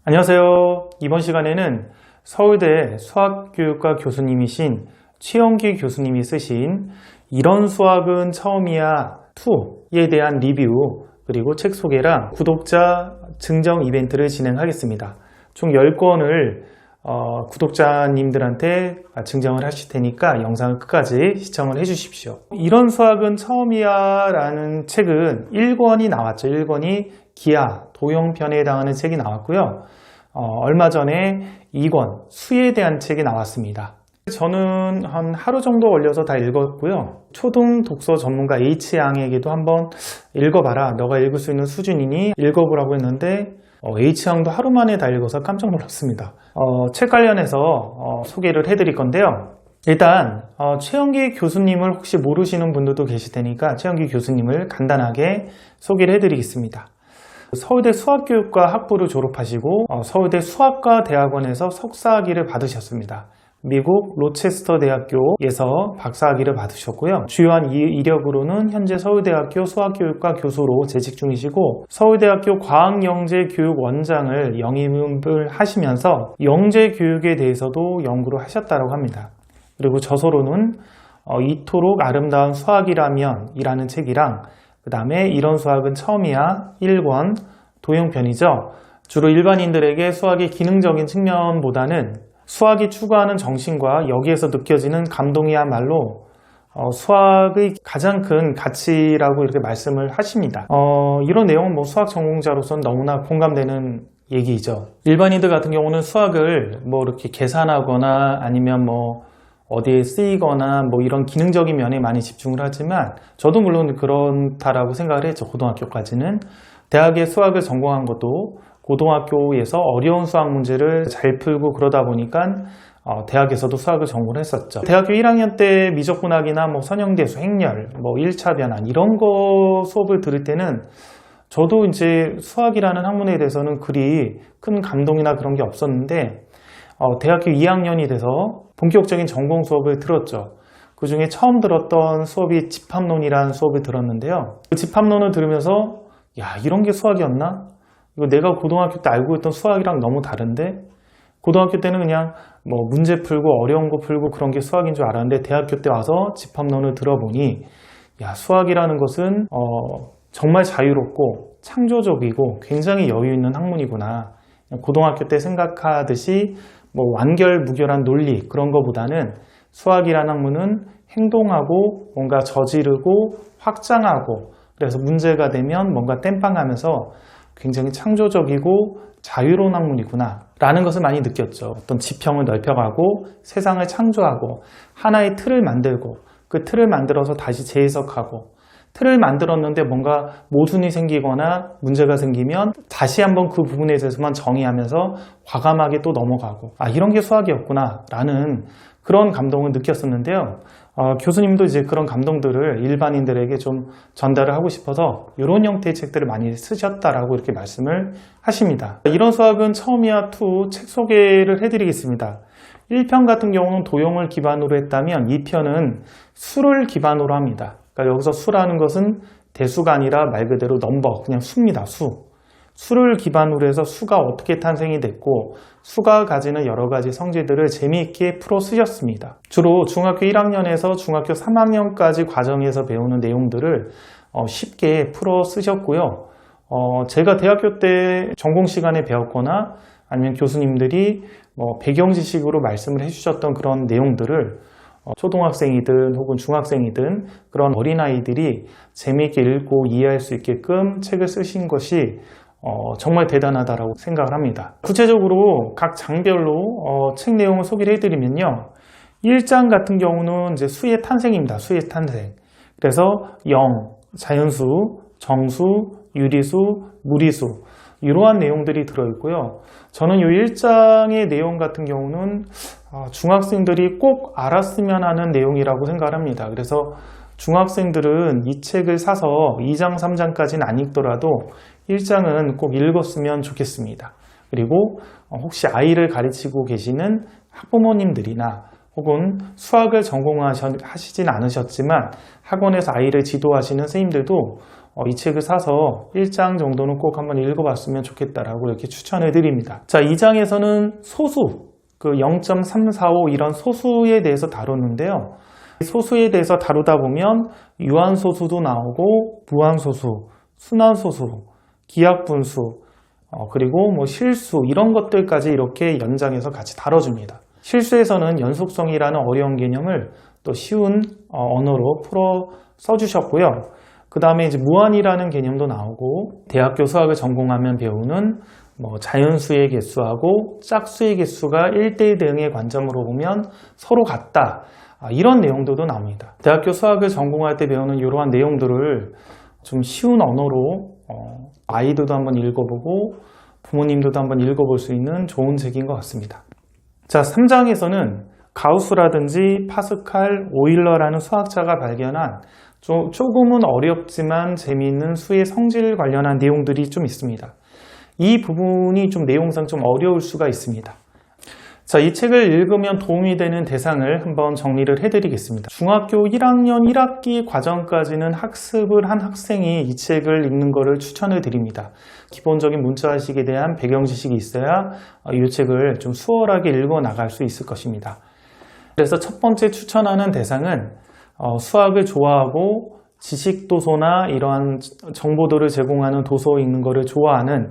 안녕하세요. 이번 시간에는 서울대 수학교육과 교수님이신 최영기 교수님이 쓰신 이런 수학은 처음이야 2에 대한 리뷰 그리고 책 소개랑 구독자 증정 이벤트를 진행하겠습니다. 총 10권을 구독자님들한테 증정을 하실 테니까 영상을 끝까지 시청을 해 주십시오. 이런 수학은 처음이야 라는 책은 1권이 나왔죠. 1권이 기하, 도형편에 해당하는 책이 나왔고요. 얼마 전에 2권, 수에 대한 책이 나왔습니다. 저는 한 하루 정도 걸려서 다 읽었고요. 초등 독서 전문가 H양에게도 한번 읽어봐라. 너가 읽을 수 있는 수준이니 읽어보라고 했는데 H양도 하루 만에 다 읽어서 깜짝 놀랐습니다. 책 관련해서 소개를 해드릴 건데요. 일단 최영기 교수님을 혹시 모르시는 분들도 계실 테니까 최영기 교수님을 간단하게 소개를 해드리겠습니다. 서울대 수학교육과 학부를 졸업하시고 서울대 수학과 대학원에서 석사학위를 받으셨습니다. 미국 로체스터 대학교에서 박사학위를 받으셨고요. 주요한 이력으로는 현재 서울대학교 수학교육과 교수로 재직 중이시고 서울대학교 과학영재교육원장을 영임을 하시면서 영재교육에 대해서도 연구를 하셨다고 합니다. 그리고 저서로는 이토록 아름다운 수학이라면 이라는 책이랑 그 다음에 이런 수학은 처음이야 1권 도형편이죠. 주로 일반인들에게 수학의 기능적인 측면보다는 수학이 추구하는 정신과 여기에서 느껴지는 감동이야말로 수학의 가장 큰 가치라고 이렇게 말씀을 하십니다. 이런 내용은 수학 전공자로서는 너무나 공감되는 얘기이죠. 일반인들 같은 경우는 수학을 이렇게 계산하거나 아니면 어디에 쓰이거나 이런 기능적인 면에 많이 집중을 하지만 저도 물론 그렇다라고 생각을 했죠. 고등학교까지는. 대학에 수학을 전공한 것도 고등학교에서 어려운 수학 문제를 잘 풀고 그러다 보니까 대학에서도 수학을 전공을 했었죠. 대학교 1학년 때 미적분학이나 선형대수, 행렬, 1차 변환 이런 거 수업을 들을 때는 저도 이제 수학이라는 학문에 대해서는 그리 큰 감동이나 그런 게 없었는데 대학교 2학년이 돼서 본격적인 전공 수업을 들었죠. 그 중에 처음 들었던 수업이 집합론이라는 수업을 들었는데요. 그 집합론을 들으면서 이런 게 수학이었나? 이거 내가 고등학교 때 알고 있던 수학이랑 너무 다른데? 고등학교 때는 그냥 문제 풀고 어려운 거 풀고 그런 게 수학인 줄 알았는데 대학교 때 와서 집합론을 들어보니 수학이라는 것은 정말 자유롭고 창조적이고 굉장히 여유 있는 학문이구나. 고등학교 때 생각하듯이 완결무결한 논리 그런 거보다는 수학이라는 학문은 행동하고 뭔가 저지르고 확장하고 그래서 문제가 되면 뭔가 땜빵하면서 굉장히 창조적이고 자유로운 학문이구나 라는 것을 많이 느꼈죠. 어떤 지평을 넓혀가고 세상을 창조하고 하나의 틀을 만들고 그 틀을 만들어서 다시 재해석하고 틀을 만들었는데 뭔가 모순이 생기거나 문제가 생기면 다시 한번 그 부분에 대해서만 정의하면서 과감하게 또 넘어가고 이런 게 수학이었구나 라는 그런 감동을 느꼈었는데요. 교수님도 이제 그런 감동들을 일반인들에게 좀 전달을 하고 싶어서 이런 형태의 책들을 많이 쓰셨다라고 이렇게 말씀을 하십니다. 이런 수학은 처음이야 2 책 소개를 해드리겠습니다. 1편 같은 경우는 도형을 기반으로 했다면 2편은 수를 기반으로 합니다. 그러니까 여기서 수라는 것은 대수가 아니라 말 그대로 넘버, 그냥 수입니다. 수를 기반으로 해서 수가 어떻게 탄생이 됐고 수가 가지는 여러 가지 성질들을 재미있게 풀어 쓰셨습니다. 주로 중학교 1학년에서 중학교 3학년까지 과정에서 배우는 내용들을 쉽게 풀어 쓰셨고요. 제가 대학교 때 전공 시간에 배웠거나 아니면 교수님들이 배경 지식으로 말씀을 해주셨던 그런 내용들을 초등학생이든 혹은 중학생이든 그런 어린아이들이 재미있게 읽고 이해할 수 있게끔 책을 쓰신 것이 정말 대단하다고 생각을 합니다. 구체적으로 각 장별로 책 내용을 소개를 해드리면요. 1장 같은 경우는 이제 수의 탄생입니다. 수의 탄생. 그래서 영, 자연수, 정수, 유리수, 무리수 이러한 내용들이 들어있고요. 저는 이 1장의 내용 같은 경우는 중학생들이 꼭 알았으면 하는 내용이라고 생각을 합니다. 그래서 중학생들은 이 책을 사서 2장, 3장까지는 안 읽더라도 1장은 꼭 읽었으면 좋겠습니다. 그리고 혹시 아이를 가르치고 계시는 학부모님들이나 혹은 수학을 전공하시진 않으셨지만 학원에서 아이를 지도하시는 선생님들도 이 책을 사서 1장 정도는 꼭 한번 읽어봤으면 좋겠다라고 이렇게 추천해 드립니다. 자, 2장에서는 소수, 그 0.345 이런 소수에 대해서 다루는데요. 소수에 대해서 다루다 보면 유한소수도 나오고 무한소수, 순환소수, 기하분수, 그리고 뭐 실수 이런 것들까지 이렇게 연장해서 같이 다뤄줍니다. 실수에서는 연속성이라는 어려운 개념을 또 쉬운 언어로 풀어 써주셨고요. 그 다음에 이제 무한이라는 개념도 나오고 대학교 수학을 전공하면 배우는 뭐 자연수의 개수하고 짝수의 개수가 1대1 등의 관점으로 보면 서로 같다. 이런 내용들도 나옵니다. 대학교 수학을 전공할 때 배우는 이러한 내용들을 좀 쉬운 언어로 아이들도 한번 읽어보고 부모님들도 한번 읽어볼 수 있는 좋은 책인 것 같습니다. 자, 3장에서는 가우스라든지 파스칼, 오일러라는 수학자가 발견한 조금은 어렵지만 재미있는 수의 성질 관련한 내용들이 좀 있습니다. 이 부분이 좀 내용상 좀 어려울 수가 있습니다. 자, 이 책을 읽으면 도움이 되는 대상을 한번 정리를 해드리겠습니다. 중학교 1학년 1학기 과정까지는 학습을 한 학생이 이 책을 읽는 것을 추천을 드립니다. 기본적인 문자식에 대한 배경 지식이 있어야 이 책을 좀 수월하게 읽어 나갈 수 있을 것입니다. 그래서 첫 번째 추천하는 대상은 수학을 좋아하고 지식도서나 이러한 정보들을 제공하는 도서 읽는 것을 좋아하는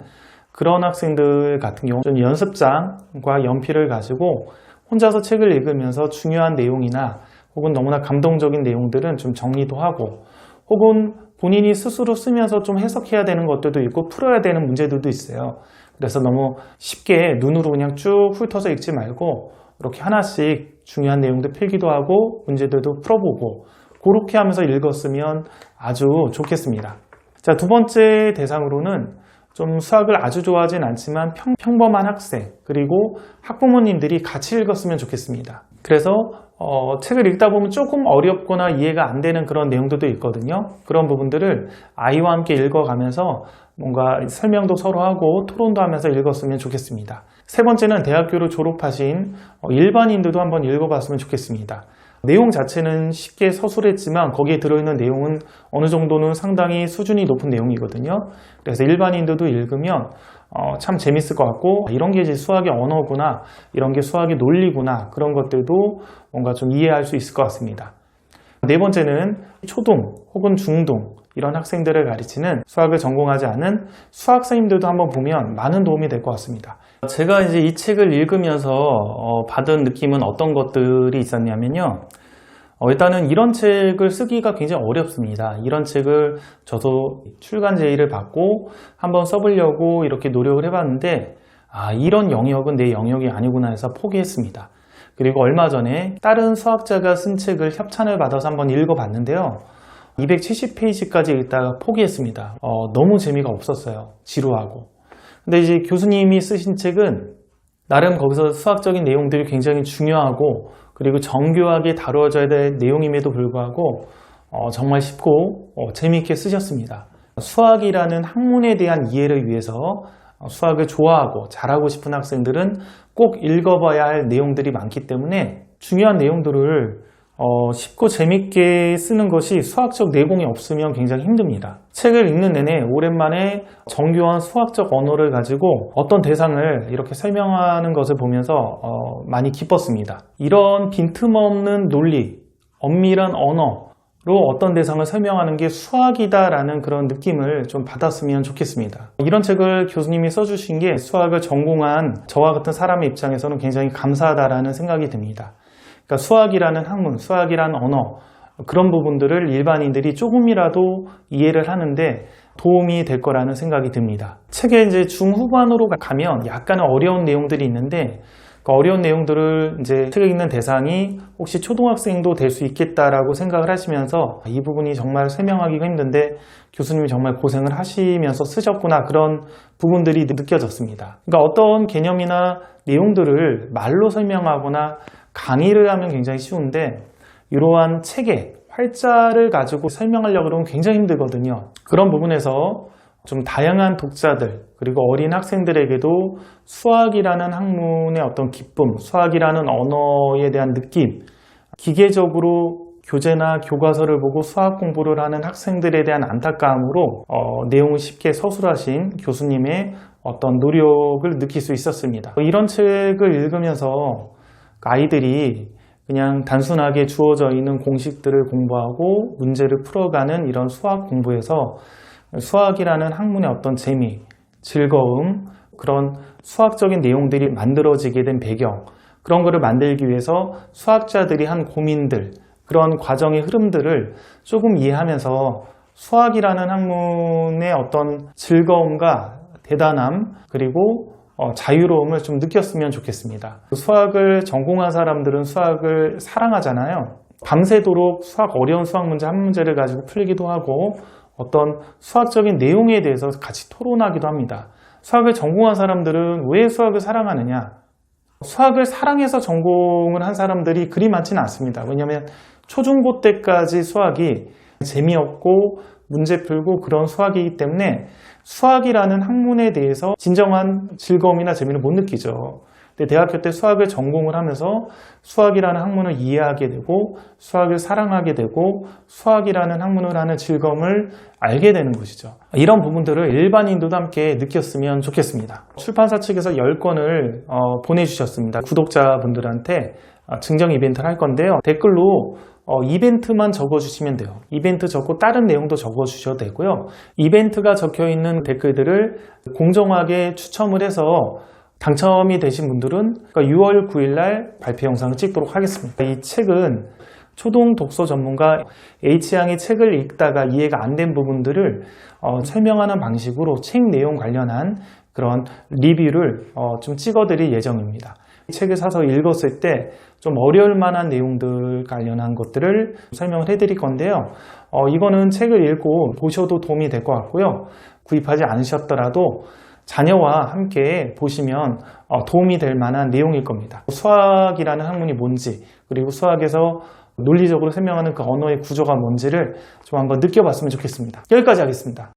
그런 학생들 같은 경우 좀 연습장과 연필을 가지고 혼자서 책을 읽으면서 중요한 내용이나 혹은 너무나 감동적인 내용들은 좀 정리도 하고 혹은 본인이 스스로 쓰면서 좀 해석해야 되는 것들도 있고 풀어야 되는 문제들도 있어요. 그래서 너무 쉽게 눈으로 그냥 쭉 훑어서 읽지 말고 이렇게 하나씩 중요한 내용들 필기도 하고 문제들도 풀어보고 그렇게 하면서 읽었으면 아주 좋겠습니다. 자, 두 번째 대상으로는 좀 수학을 아주 좋아하진 않지만 평범한 학생 그리고 학부모님들이 같이 읽었으면 좋겠습니다. 그래서 책을 읽다 보면 조금 어렵거나 이해가 안 되는 그런 내용들도 있거든요. 그런 부분들을 아이와 함께 읽어가면서 뭔가 설명도 서로 하고 토론도 하면서 읽었으면 좋겠습니다. 세 번째는 대학교를 졸업하신 일반인들도 한번 읽어봤으면 좋겠습니다. 내용 자체는 쉽게 서술했지만 거기에 들어있는 내용은 어느 정도는 상당히 수준이 높은 내용이거든요. 그래서 일반인들도 읽으면 참 재밌을 것 같고 이런 게 이제 수학의 언어구나, 이런 게 수학의 논리구나, 그런 것들도 뭔가 좀 이해할 수 있을 것 같습니다. 네 번째는 초등 혹은 중등 이런 학생들을 가르치는 수학을 전공하지 않은 수학선생님들도 한번 보면 많은 도움이 될 것 같습니다. 제가 이제 이 책을 읽으면서 받은 느낌은 어떤 것들이 있었냐면요. 일단은 이런 책을 쓰기가 굉장히 어렵습니다. 이런 책을 저도 출간 제의를 받고 한번 써보려고 이렇게 노력을 해봤는데 이런 영역은 내 영역이 아니구나 해서 포기했습니다. 그리고 얼마 전에 다른 수학자가 쓴 책을 협찬을 받아서 한번 읽어봤는데요. 270페이지까지 읽다가 포기했습니다. 너무 재미가 없었어요. 지루하고. 근데 이제 교수님이 쓰신 책은 나름 거기서 수학적인 내용들이 굉장히 중요하고 그리고 정교하게 다루어져야 될 내용임에도 불구하고 정말 쉽고 재미있게 쓰셨습니다. 수학이라는 학문에 대한 이해를 위해서 수학을 좋아하고 잘하고 싶은 학생들은 꼭 읽어봐야 할 내용들이 많기 때문에 중요한 내용들을 쉽고 재밌게 쓰는 것이 수학적 내공이 없으면 굉장히 힘듭니다. 책을 읽는 내내 오랜만에 정교한 수학적 언어를 가지고 어떤 대상을 이렇게 설명하는 것을 보면서 많이 기뻤습니다. 이런 빈틈없는 논리, 엄밀한 언어로 어떤 대상을 설명하는 게 수학이다라는 그런 느낌을 좀 받았으면 좋겠습니다. 이런 책을 교수님이 써주신 게 수학을 전공한 저와 같은 사람의 입장에서는 굉장히 감사하다라는 생각이 듭니다. 그러니까 수학이라는 학문, 수학이라는 언어 그런 부분들을 일반인들이 조금이라도 이해를 하는데 도움이 될 거라는 생각이 듭니다. 책의 이제 중후반으로 가면 약간 어려운 내용들이 있는데 그 어려운 내용들을 이제 책을 읽는 대상이 혹시 초등학생도 될 수 있겠다라고 생각을 하시면서 이 부분이 정말 설명하기가 힘든데 교수님이 정말 고생을 하시면서 쓰셨구나 그런 부분들이 느껴졌습니다. 그러니까 어떤 개념이나 내용들을 말로 설명하거나 강의를 하면 굉장히 쉬운데 이러한 책의 활자를 가지고 설명하려고 그러면 굉장히 힘들거든요. 그런 부분에서 좀 다양한 독자들 그리고 어린 학생들에게도 수학이라는 학문의 어떤 기쁨, 수학이라는 언어에 대한 느낌, 기계적으로 교재나 교과서를 보고 수학 공부를 하는 학생들에 대한 안타까움으로 내용을 쉽게 서술하신 교수님의 어떤 노력을 느낄 수 있었습니다. 이런 책을 읽으면서 아이들이 그냥 단순하게 주어져 있는 공식들을 공부하고 문제를 풀어가는 이런 수학 공부에서 수학이라는 학문의 어떤 재미, 즐거움, 그런 수학적인 내용들이 만들어지게 된 배경, 그런 거를 만들기 위해서 수학자들이 한 고민들, 그런 과정의 흐름들을 조금 이해하면서 수학이라는 학문의 어떤 즐거움과 대단함, 그리고 자유로움을 좀 느꼈으면 좋겠습니다. 수학을 전공한 사람들은 수학을 사랑하잖아요. 밤새도록 어려운 수학 문제 한 문제를 가지고 풀기도 하고 어떤 수학적인 내용에 대해서 같이 토론하기도 합니다. 수학을 전공한 사람들은 왜 수학을 사랑하느냐? 수학을 사랑해서 전공을 한 사람들이 그리 많지는 않습니다. 왜냐하면 초중고 때까지 수학이 재미없고 문제 풀고 그런 수학이기 때문에 수학이라는 학문에 대해서 진정한 즐거움이나 재미를 못 느끼죠. 근데 대학교 때 수학을 전공을 하면서 수학이라는 학문을 이해하게 되고 수학을 사랑하게 되고 수학이라는 학문을 하는 즐거움을 알게 되는 것이죠. 이런 부분들을 일반인도 함께 느꼈으면 좋겠습니다. 출판사 측에서 10권을 보내주셨습니다. 구독자분들한테 증정 이벤트를 할 건데요. 댓글로 이벤트만 적어주시면 돼요. 이벤트 적고 다른 내용도 적어주셔도 되고요. 이벤트가 적혀있는 댓글들을 공정하게 추첨을 해서 당첨이 되신 분들은 6월 9일 날 발표 영상을 찍도록 하겠습니다. 이 책은 초등 독서 전문가 H양의 책을 읽다가 이해가 안 된 부분들을 설명하는 방식으로 책 내용 관련한 그런 리뷰를 좀 찍어드릴 예정입니다. 이 책을 사서 읽었을 때 좀 어려울 만한 내용들 관련한 것들을 설명을 해드릴 건데요. 이거는 책을 읽고 보셔도 도움이 될 것 같고요. 구입하지 않으셨더라도 자녀와 함께 보시면 도움이 될 만한 내용일 겁니다. 수학이라는 학문이 뭔지, 그리고 수학에서 논리적으로 설명하는 그 언어의 구조가 뭔지를 좀 한번 느껴봤으면 좋겠습니다. 여기까지 하겠습니다.